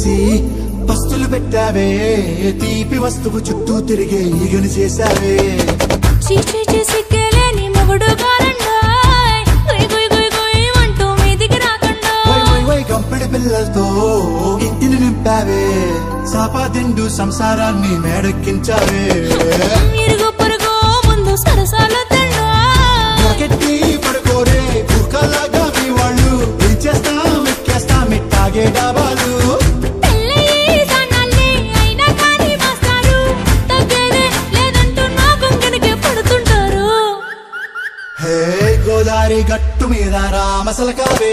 చేసి పస్తులు పెట్టావే తీపి వస్తువు చుట్టూ తిరిగే ఈగని చేసావే చీచీ చేసి కేలేని మొగుడు గారండాయ్ గుయ్ గుయ్ గుయ్ గుయ్ అంటూ మీదికి రాకుండా వై వై వై గంపెడి పిల్లలతో ఇంటిని నింపావే సాపాదిండు సంసారాన్ని మేడెక్కించావే ఇరుగు పొరుగు ముందు సరసాల తండా నాకెట్టి పడుకోరే కుక్కలాగా మీ వాళ్ళు ఏం చేస్తాం ఎక్కేస్తాం ఇట్టాగే డాబాలు గోదారి గట్టు మీద రామసలకావే